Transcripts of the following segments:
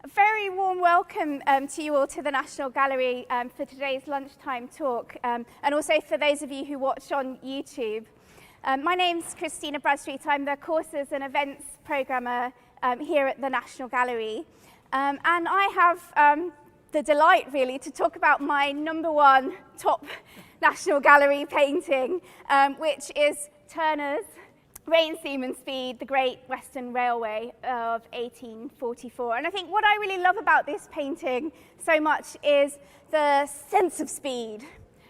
A very warm welcome to you all to the National Gallery for today's lunchtime talk, and also for those of you who watch on YouTube. My name's Christina Bradstreet. I'm the Courses and Events Programmer here at the National Gallery. And I have the delight, really, to talk about my #1 top National Gallery painting, which is Turner's Rain, Seam and Speed, the Great Western Railway of 1844. And I think what I really love about this painting so much is the sense of speed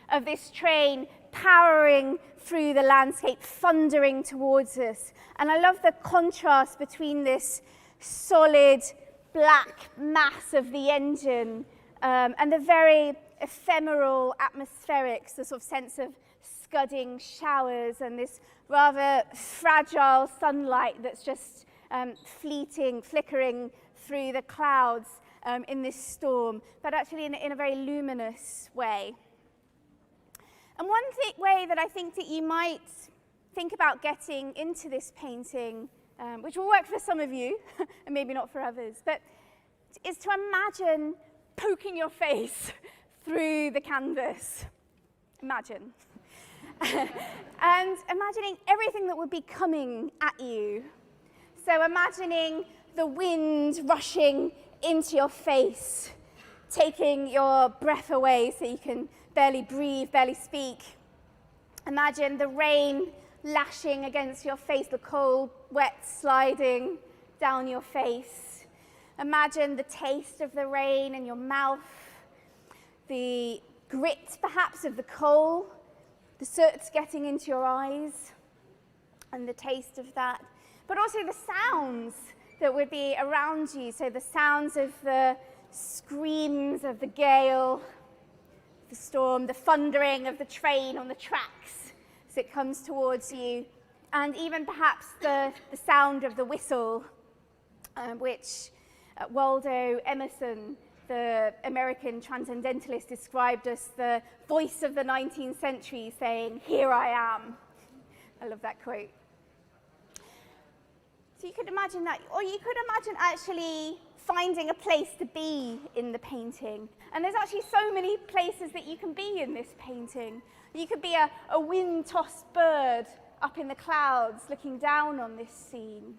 of this train powering through the landscape, thundering towards us. And I love the contrast between this solid black mass of the engine and the very ephemeral atmospherics, the sort of sense of scudding showers and this rather fragile sunlight that's just fleeting, flickering through the clouds in this storm, but actually in a very luminous way. And one way that I think that you might think about getting into this painting, which will work for some of you and maybe not for others, but is to imagine poking your face through the canvas. Imagine. And imagining everything that would be coming at you. So imagining the wind rushing into your face, taking your breath away so you can barely breathe, barely speak. Imagine the rain lashing against your face, the cold, wet sliding down your face. Imagine the taste of the rain in your mouth, the grit perhaps of the coal, the soot getting into your eyes, and the taste of that. But also the sounds that would be around you. So the sounds of the screams of the gale, the storm, the thundering of the train on the tracks as it comes towards you, and even perhaps the sound of the whistle, which Waldo Emerson, the American transcendentalist, described as the voice of the 19th century saying, "Here I am." I love that quote. So you could imagine that, or you could imagine actually finding a place to be in the painting. And there's actually so many places that you can be in this painting. You could be a wind-tossed bird up in the clouds looking down on this scene.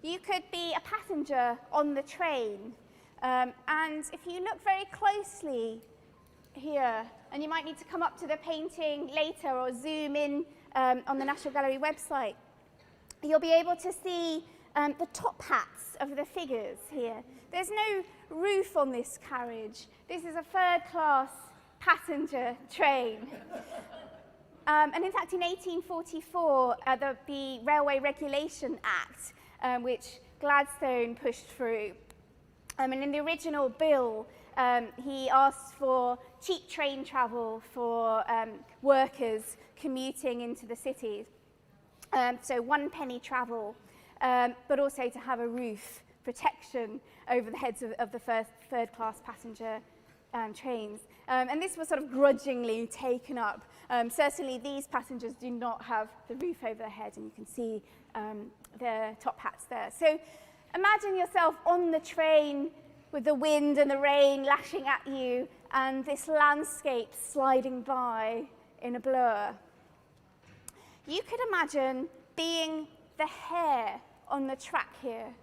You could be a passenger on the train. And if you look very closely here, and you might need to come up to the painting later or zoom in on the National Gallery website, you'll be able to see the top hats of the figures here. There's no roof on this carriage. This is a third-class passenger train. And in fact, in 1844, the Railway Regulation Act, which Gladstone pushed through, and in the original bill, he asked for cheap train travel for workers commuting into the cities. So 1 penny travel, but also to have a roof protection over the heads of the third-class passenger trains. And this was sort of grudgingly taken up. Certainly these passengers do not have the roof over their head, and you can see their top hats there. So imagine yourself on the train with the wind and the rain lashing at you and this landscape sliding by in a blur. You could imagine being the hare on the track here.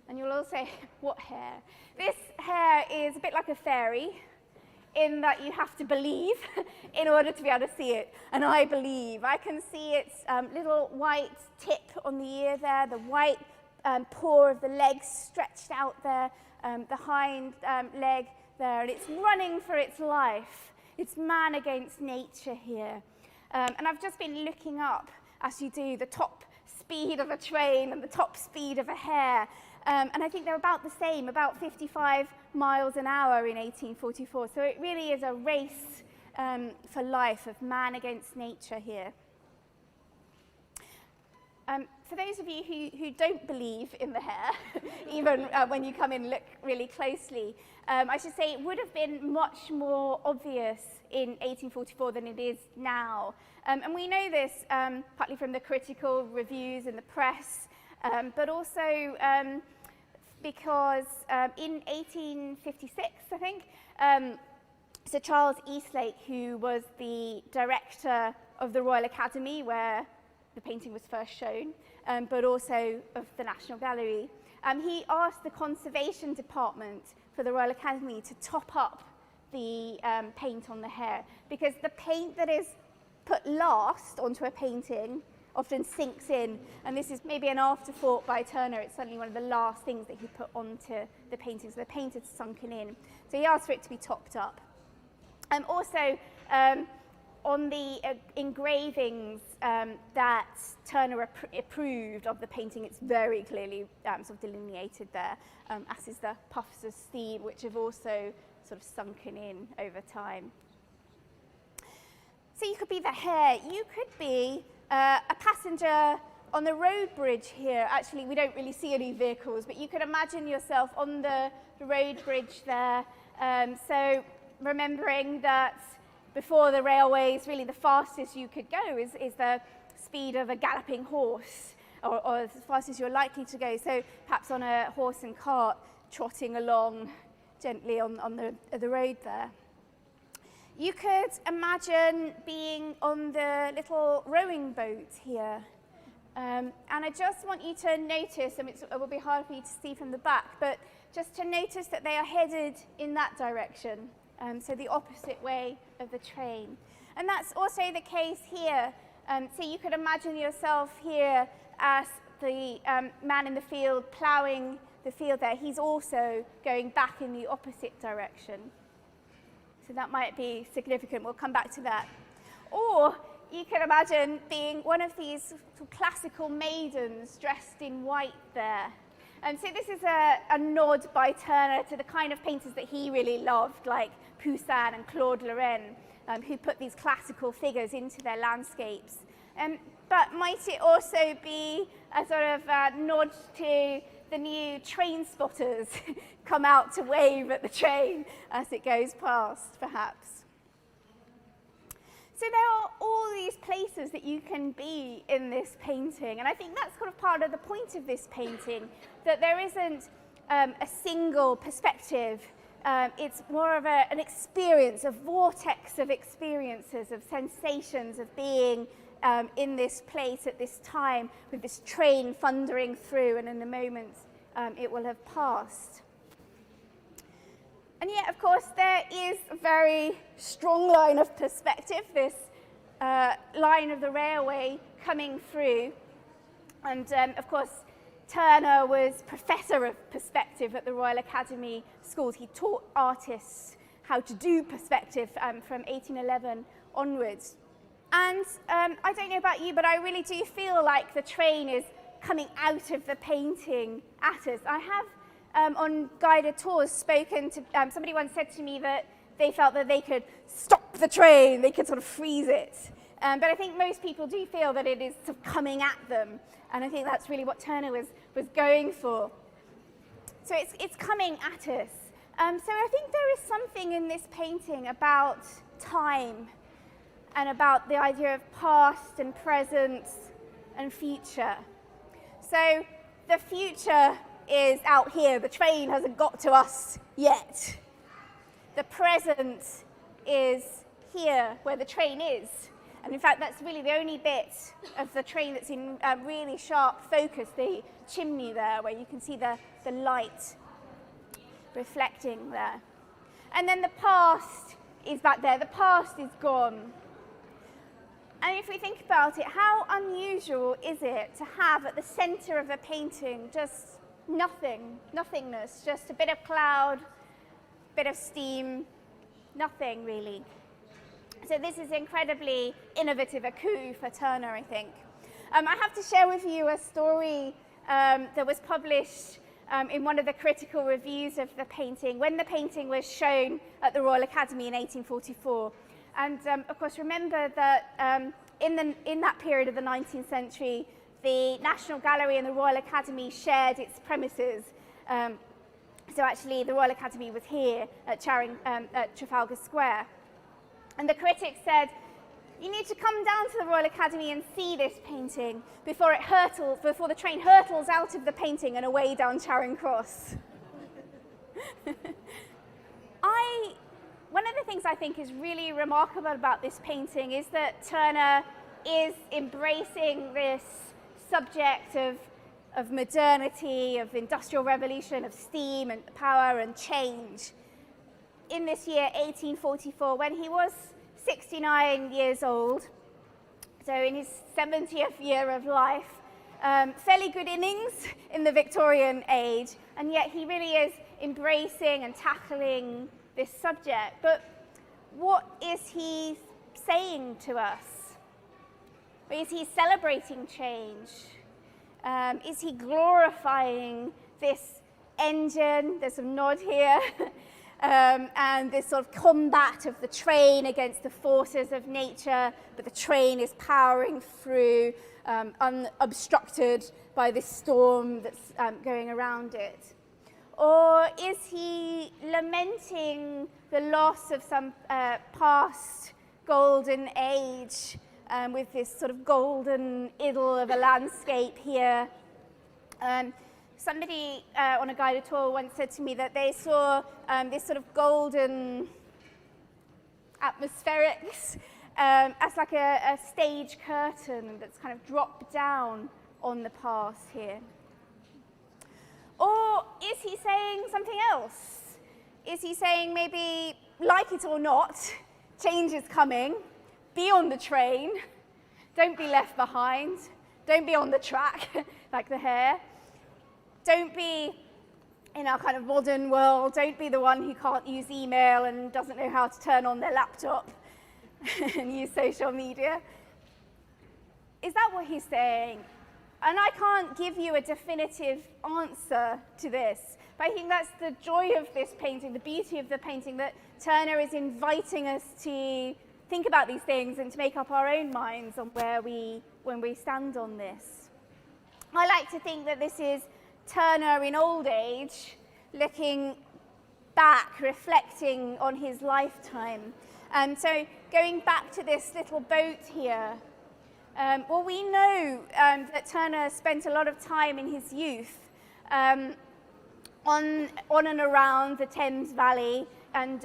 And you'll all say, what hare? This hare is a bit like a fairy in that you have to believe in order to be able to see it. And I believe. I can see its little white tip on the ear there, the white paw of the leg stretched out there, the hind leg there, and it's running for its life. It's man against nature here. And I've just been looking up, as you do, the top speed of a train and the top speed of a hare. And I think they're about the same, about 55 miles an hour in 1844. So it really is a race for life of man against nature here. For those of you who don't believe in the hare, even when you come in and look really closely, I should say it would have been much more obvious in 1844 than it is now. And we know this partly from the critical reviews in the press, but also because in 1856, I think, Sir Charles Eastlake, who was the director of the Royal Academy, where the painting was first shown, but also of the National Gallery, he asked the Conservation Department for the Royal Academy to top up the paint on the hair, because the paint that is put last onto a painting often sinks in, and this is maybe an afterthought by Turner. It's certainly one of the last things that he put onto the painting, so the paint had sunken in. So he asked for it to be topped up. Also, on the engravings that Turner approved of the painting, it's very clearly sort of delineated there, as is the puffs of steam, which have also sort of sunken in over time. So you could be the hair. You could be a passenger on the road bridge here. Actually, we don't really see any vehicles, but you could imagine yourself on the road bridge there. So remembering that before the railways, really the fastest you could go is the speed of a galloping horse, or as fast as you're likely to go. So perhaps on a horse and cart, trotting along gently on the road there. You could imagine being on the little rowing boat here. And I just want you to notice, and it will be hard for you to see from the back, but just to notice that they are headed in that direction, so the opposite way of the train. And that's also the case here. So you could imagine yourself here as the man in the field ploughing the field there. He's also going back in the opposite direction. So that might be significant. We'll come back to that. Or you can imagine being one of these classical maidens dressed in white there. And so this is a nod by Turner to the kind of painters that he really loved, like Poussin and Claude Lorraine, who put these classical figures into their landscapes. But might it also be a sort of nod to the new train spotters come out to wave at the train as it goes past, perhaps? So there are all these places that you can be in this painting, and I think that's kind of part of the point of this painting, that there isn't a single perspective. It's more of an experience, a vortex of experiences, of sensations, of being in this place at this time, with this train thundering through, and in a moment it will have passed. And yet, of course, there is a very strong line of perspective, this line of the railway coming through. And of course, Turner was professor of perspective at the Royal Academy schools. He taught artists how to do perspective from 1811 onwards. And I don't know about you, but I really do feel like the train is coming out of the painting at us. I have, on guided tours, spoken to, somebody once said to me that they felt that they could stop the train, they could sort of freeze it. But I think most people do feel that it is sort of coming at them. And I think that's really what Turner was going for. So it's coming at us. So I think there is something in this painting about time, and about the idea of past and present and future. So the future is out here. The train hasn't got to us yet. The present is here, where the train is. And in fact, that's really the only bit of the train that's in really sharp focus, the chimney there, where you can see the light reflecting there. And then the past is back there. The past is gone. And if we think about it, how unusual is it to have at the center of a painting just nothingness, just a bit of cloud, a bit of steam, nothing really. So this is incredibly innovative, a coup for Turner, I think. I have to share with you a story that was published in one of the critical reviews of the painting when the painting was shown at the Royal Academy in 1844. And of course, remember that in that period of the 19th century, the National Gallery and the Royal Academy shared its premises. So actually, the Royal Academy was here at Trafalgar Square. And the critic said, You need to come down to the Royal Academy and see this painting before the train hurtles out of the painting and away down Charing Cross. One of the things I think is really remarkable about this painting is that Turner is embracing this subject of modernity, of industrial revolution, of steam and power and change in this year 1844, when he was 69 years old, so in his 70th year of life. Fairly good innings in the Victorian age, and yet he really is embracing and tackling this subject. But what is he saying to us? Is he celebrating change? Is he glorifying this engine? There's a nod here. And this sort of combat of the train against the forces of nature, but the train is powering through unobstructed by this storm that's going around it. Or is he lamenting the loss of some past golden age with this sort of golden idyll of a landscape here? Somebody on a guided tour once said to me that they saw this sort of golden atmospherics as like a stage curtain that's kind of dropped down on the past here. Or is he saying something else? Is he saying maybe, like it or not, change is coming, be on the train, don't be left behind, don't be on the track like the hare, don't be in our kind of modern world, don't be the one who can't use email and doesn't know how to turn on their laptop and use social media. Is that what he's saying? And I can't give you a definitive answer to this, but I think that's the joy of this painting, the beauty of the painting, that Turner is inviting us to think about these things and to make up our own minds on when we stand on this. I like to think that this is Turner in old age, looking back, reflecting on his lifetime. So going back to this little boat here, well, we know that Turner spent a lot of time in his youth on and around the Thames Valley, and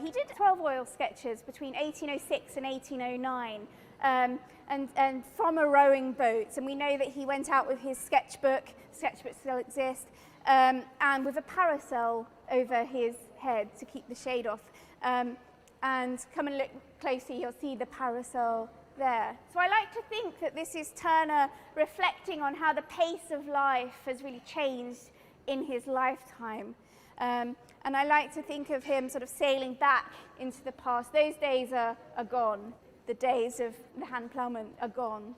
he did 12 oil sketches between 1806 and 1809, and from a rowing boat. And we know that he went out with his sketchbook still exists, and with a parasol over his head to keep the shade off. And come and look closely, you'll see the parasol there. So I like to think that this is Turner reflecting on how the pace of life has really changed in his lifetime. And I like to think of him sort of sailing back into the past. Those days are gone. The days of the hand ploughman are gone.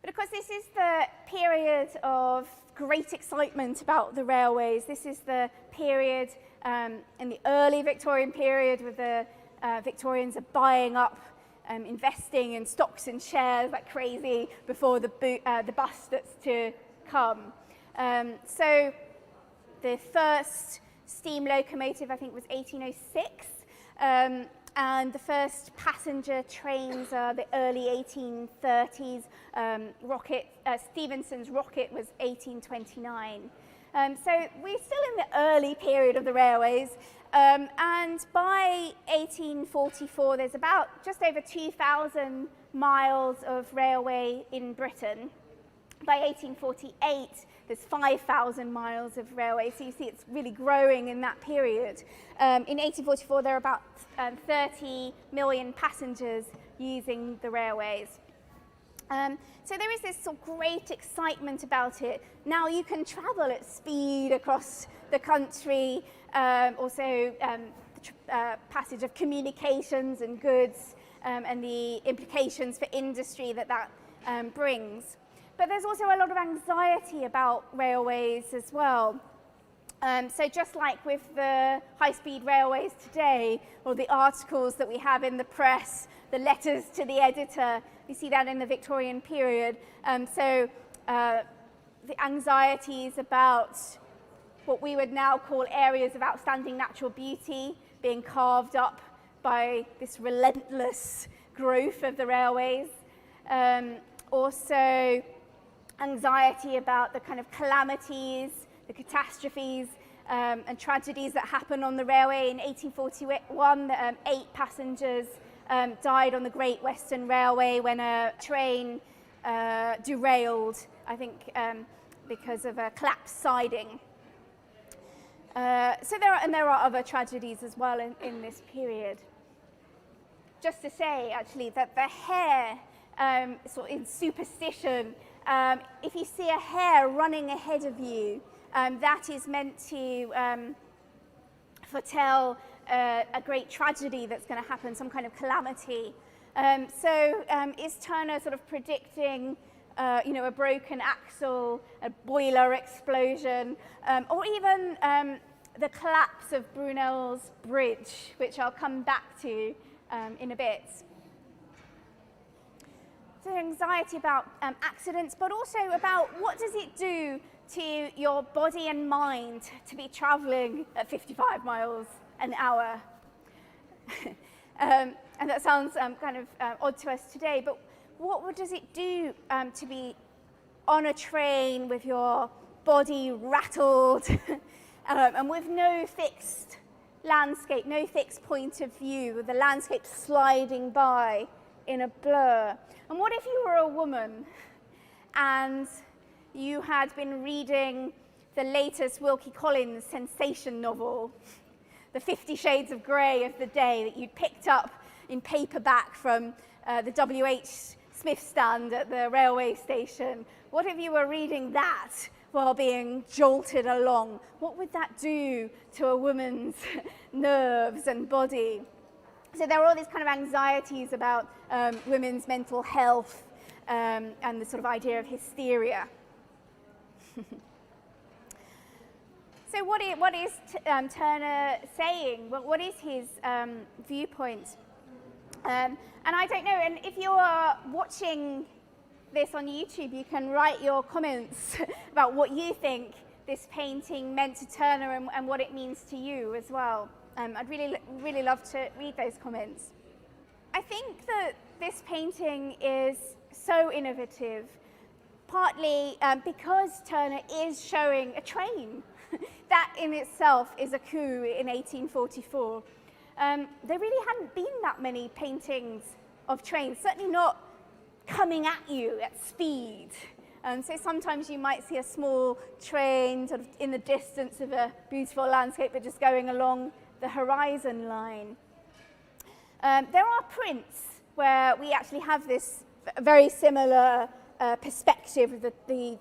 But of course, this is the period of great excitement about the railways. This is the period in the early Victorian period where the Victorians are buying up, investing in stocks and shares like crazy before the bust that's to come. So the first steam locomotive, I think, was 1806. And the first passenger trains are the early 1830s. Stephenson's rocket was 1829. So we're still in the early period of the railways. And by 1844, there's about just over 2,000 miles of railway in Britain. By 1848, there's 5,000 miles of railway. So you see it's really growing in that period. In 1844, there are about 30 million passengers using the railways. So there is this sort of great excitement about it. Now you can travel at speed across the country, also the passage of communications and goods, and the implications for industry that brings. But there's also a lot of anxiety about railways as well. So just like with the high-speed railways today, or the articles that we have in the press, the letters to the editor, we see that in the Victorian period. So the anxieties about what we would now call areas of outstanding natural beauty being carved up by this relentless growth of the railways. Also anxiety about the kind of calamities, the catastrophes and tragedies that happened on the railway. In 1841, 8 passengers died on the Great Western Railway when a train derailed, I think because of a collapsed siding. So there are other tragedies as well in this period. Just to say, actually, that the hare, sort of in superstition, if you see a hare running ahead of you, that is meant to foretell a great tragedy that's going to happen, some kind of calamity. So is Turner sort of predicting a broken axle, a boiler explosion, or even the collapse of Brunel's Bridge, which I'll come back to in a bit. So anxiety about accidents, but also about what does it do to your body and mind to be traveling at 55 miles an hour. And that sounds kind of odd to us today, but what does it do to be on a train with your body rattled and with no fixed landscape, no fixed point of view, with the landscape sliding by in a blur? And what if you were a woman and you had been reading the latest Wilkie Collins sensation novel, the 50 Shades of Grey of the day that you'd picked up in paperback from the W.H. Smith stand at the railway station? What if you were reading that while being jolted along? What would that do to a woman's nerves and body? So there are all these kind of anxieties about women's mental health and the sort of idea of hysteria. So what is Turner saying? Well, what is his viewpoint? And I don't know, and if you're watching this on YouTube, you can write your comments about what you think this painting meant to Turner and what it means to you as well. I'd really love to read those comments. I think that this painting is so innovative, partly because Turner is showing a train. That in itself is a coup in 1844. There really hadn't been that many paintings of trains, certainly not coming at you at speed. So sometimes you might see a small train sort of in the distance of a beautiful landscape, but just going along the horizon line. There are prints where we actually have this very similar perspective of the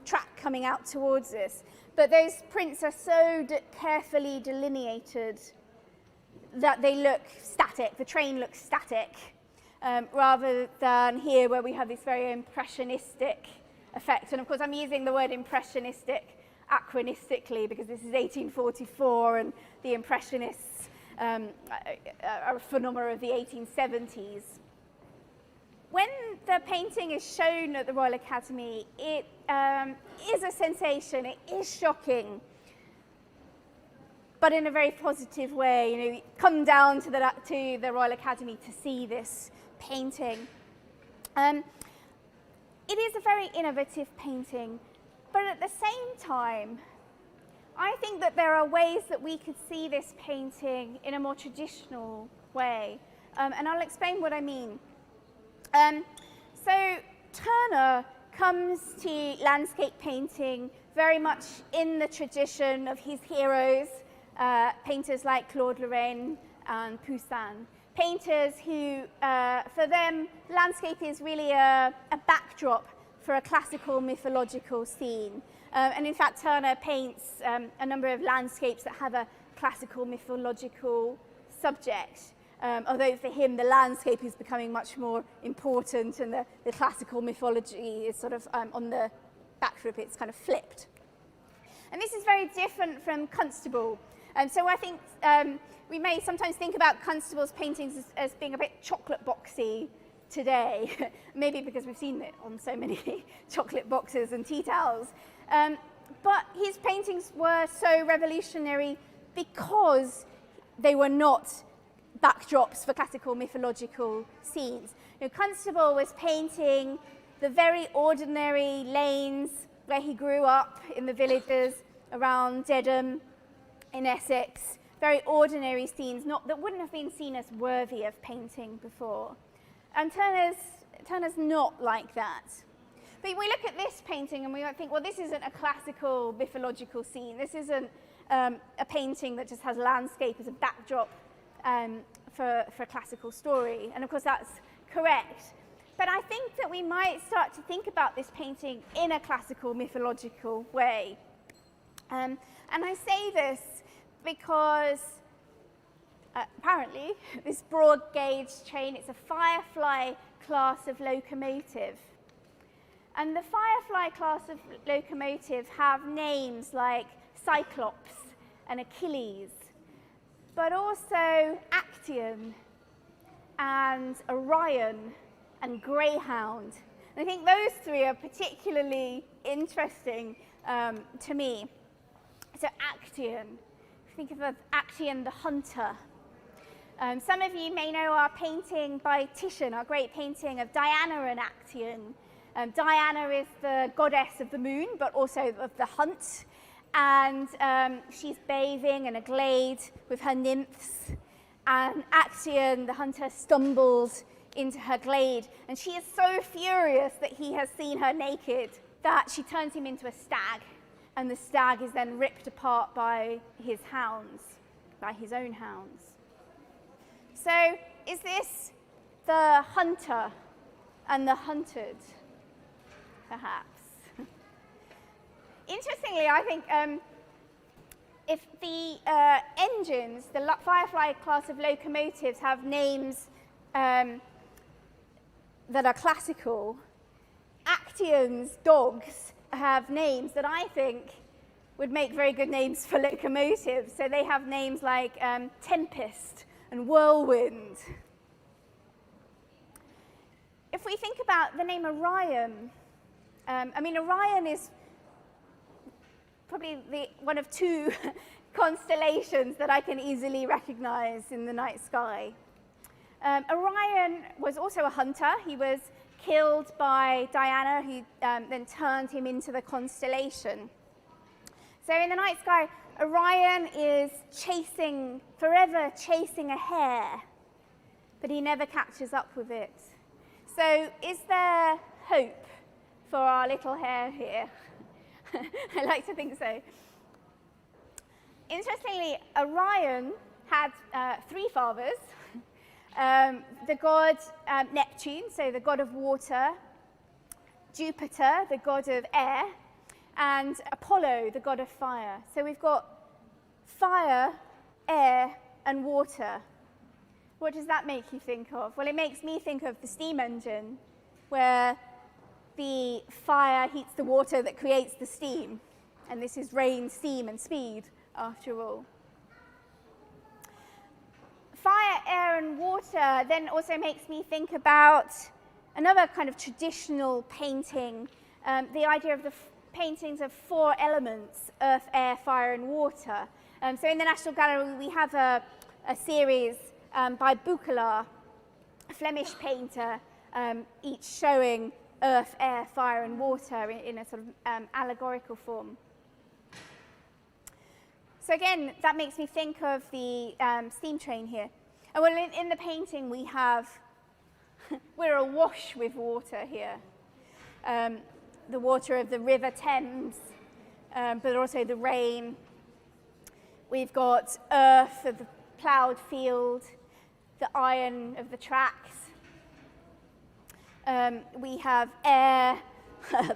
track coming out towards us. But those prints are so carefully delineated that they look static, the train looks static, rather than here where we have this very impressionistic effect. And of course I'm using the word impressionistic anachronistically because this is 1844 and the Impressionists are a phenomenon of the 1870s. When the painting is shown at the Royal Academy, it is a sensation, it is shocking, but in a very positive way. You come down to the Royal Academy to see this painting. It is a very innovative painting, but at the same time, I think that there are ways that we could see this painting in a more traditional way, and I'll explain what I mean. So Turner comes to landscape painting very much in the tradition of his heroes, painters like Claude Lorraine and Poussin. Painters who, for them, landscape is really a backdrop for a classical mythological scene. And in fact, Turner paints a number of landscapes that have a classical mythological subject. Although for him, the landscape is becoming much more important and the classical mythology is sort of on the backdrop, it's kind of flipped. And this is very different from Constable. So I think we may sometimes think about Constable's paintings as being a bit chocolate boxy today, maybe because we've seen it on so many chocolate boxes and tea towels. But his paintings were so revolutionary because they were not backdrops for classical mythological scenes. Constable was painting the very ordinary lanes where he grew up in the villages around Dedham in Essex, very ordinary scenes that wouldn't have been seen as worthy of painting before. And Turner's not like that. But we look at this painting and we might think, well, this isn't a classical mythological scene. This isn't a painting that just has landscape as a backdrop for a classical story. And of course, that's correct. But I think that we might start to think about this painting in a classical mythological way. And I say this because apparently this broad gauge train, it's a Firefly class of locomotive. And the Firefly class of locomotive have names like Cyclops and Achilles, but also Actaeon and Orion and Greyhound. And I think those three are particularly interesting to me. So Actaeon, think of Actaeon the hunter. Some of you may know our painting by Titian, our great painting of Diana and Actaeon. Diana is the goddess of the moon, but also of the hunt. And she's bathing in a glade with her nymphs. And Actaeon, the hunter, stumbles into her glade. And she is so furious that he has seen her naked that she turns him into a stag. And the stag is then ripped apart by his hounds, by his own hounds. So is this the hunter and the hunted, perhaps? Interestingly, I think if the engines, the Firefly class of locomotives, have names that are classical, Actaeon's dogs have names that I think would make very good names for locomotives. So they have names like Tempest and Whirlwind. If we think about the name Orion, Orion is probably one of two constellations that I can easily recognize in the night sky. Orion was also a hunter. He was killed by Diana, who then turned him into the constellation. So in the night sky, Orion is forever chasing a hare, but he never catches up with it. So is there hope for our little hare here? I like to think so. Interestingly, Orion had three fathers. The god Neptune, so the god of water, Jupiter, the god of air, and Apollo, the god of fire. So we've got fire, air, and water. What does that make you think of? Well, it makes me think of the steam engine, where the fire heats the water that creates the steam. And this is rain, steam, and speed, after all. Fire, air, and water then also makes me think about another kind of traditional painting, the idea of the paintings of four elements: earth, air, fire, and water. So in the National Gallery, we have a series by Buchelaar, a Flemish painter, each showing earth, air, fire, and water in a sort of allegorical form. So again, that makes me think of the steam train here. And well, in the painting we have, we're awash with water here. The water of the River Thames, but also the rain. We've got earth of the ploughed field, the iron of the tracks. We have air,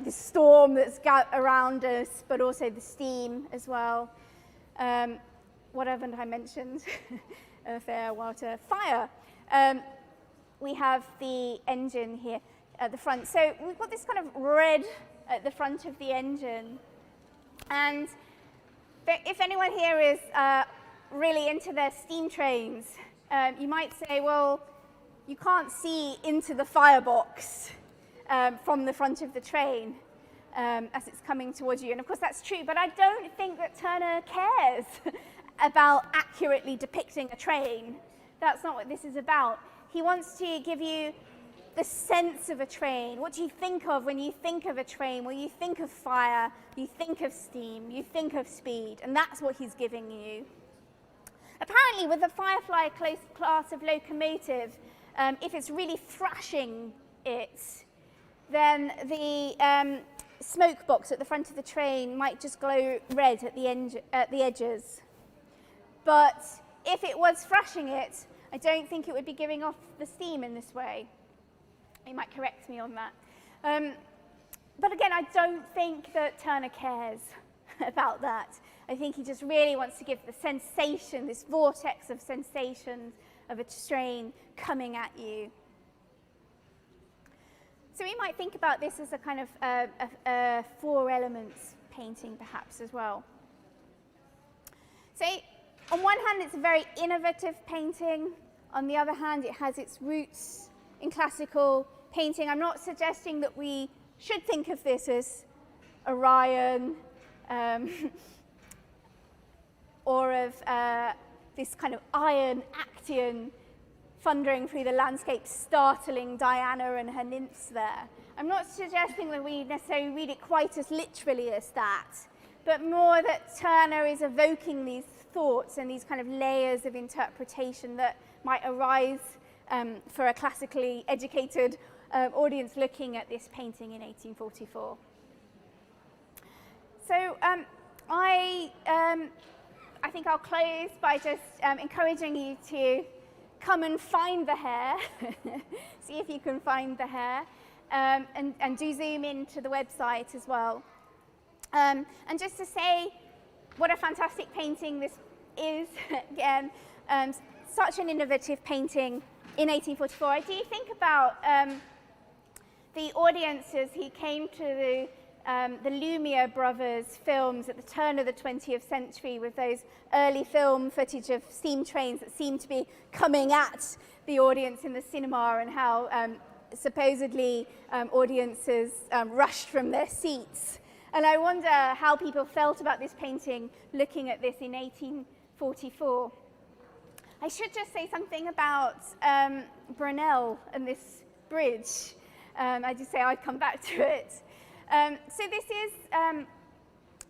the storm that's around us, but also the steam as well. What haven't I mentioned? Earth, air, water, fire. We have the engine here at the front. So we've got this kind of red at the front of the engine. And if anyone here is really into their steam trains, you might say, well, you can't see into the firebox from the front of the train as it's coming towards you. And of course that's true, but I don't think that Turner cares about accurately depicting a train That's not what this is about. He wants to give you the sense of a train. What do you think of when you think of a train? Well, you think of fire, you think of steam, you think of speed, and that's what he's giving you. Apparently, with the Firefly class of locomotive, if it's really thrashing it, then the smoke box at the front of the train might just glow red at the edges. But if it was thrashing it, I don't think it would be giving off the steam in this way. You might correct me on that. But again, I don't think that Turner cares about that. I think he just really wants to give the sensation, this vortex of sensations of a train coming at you. So we might think about this as a kind of a four elements painting perhaps as well. So on one hand, it's a very innovative painting. On the other hand, it has its roots in classical painting. I'm not suggesting that we should think of this as Orion or of this kind of iron Actaeon thundering through the landscape, startling Diana and her nymphs there. I'm not suggesting that we necessarily read it quite as literally as that, but more that Turner is evoking these thoughts and these kind of layers of interpretation that might arise for a classically educated audience looking at this painting in 1844. So I think I'll close by just encouraging you to come and find the hair, see if you can find the hair, and do zoom into the website as well. And just to say what a fantastic painting this is, again, such an innovative painting in 1844. I do think about the audiences who came to the Lumiere brothers films at the turn of the 20th century with those early film footage of steam trains that seemed to be coming at the audience in the cinema, and how supposedly audiences rushed from their seats. And I wonder how people felt about this painting looking at this in 1844. I should just say something about Brunel and this bridge. I just say I'd come back to it. So this is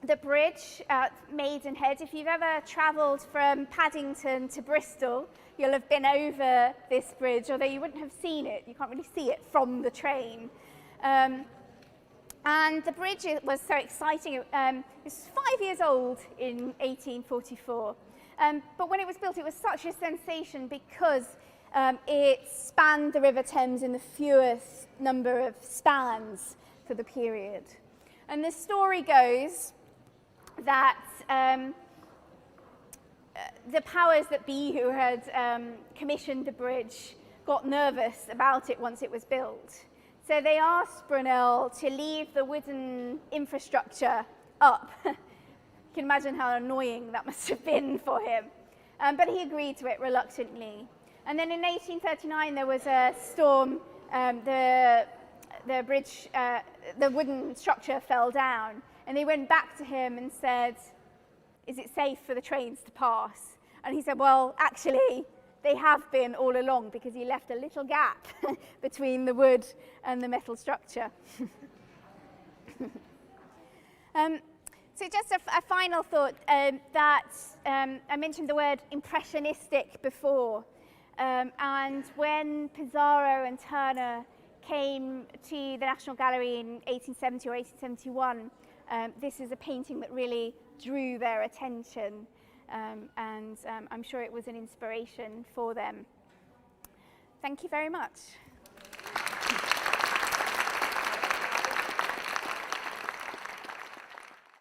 the bridge at Maidenhead. If you've ever travelled from Paddington to Bristol, you'll have been over this bridge, although you wouldn't have seen it. You can't really see it from the train. And the bridge was so exciting. It's 5 years old in 1844. But when it was built, it was such a sensation because it spanned the River Thames in the fewest number of spans for the period. And the story goes that the powers that be who had commissioned the bridge got nervous about it once it was built. So they asked Brunel to leave the wooden infrastructure up. You can imagine how annoying that must have been for him. But he agreed to it reluctantly. And then in 1839 there was a storm. The bridge, the wooden structure fell down, and they went back to him and said, "Is it safe for the trains to pass?" And he said, "Well, actually, they have been all along, because he left a little gap between the wood and the metal structure." So just a final thought, that I mentioned the word impressionistic before, and when Pissarro and Turner came to the National Gallery in 1870 or 1871, this is a painting that really drew their attention, and I'm sure it was an inspiration for them. Thank you very much.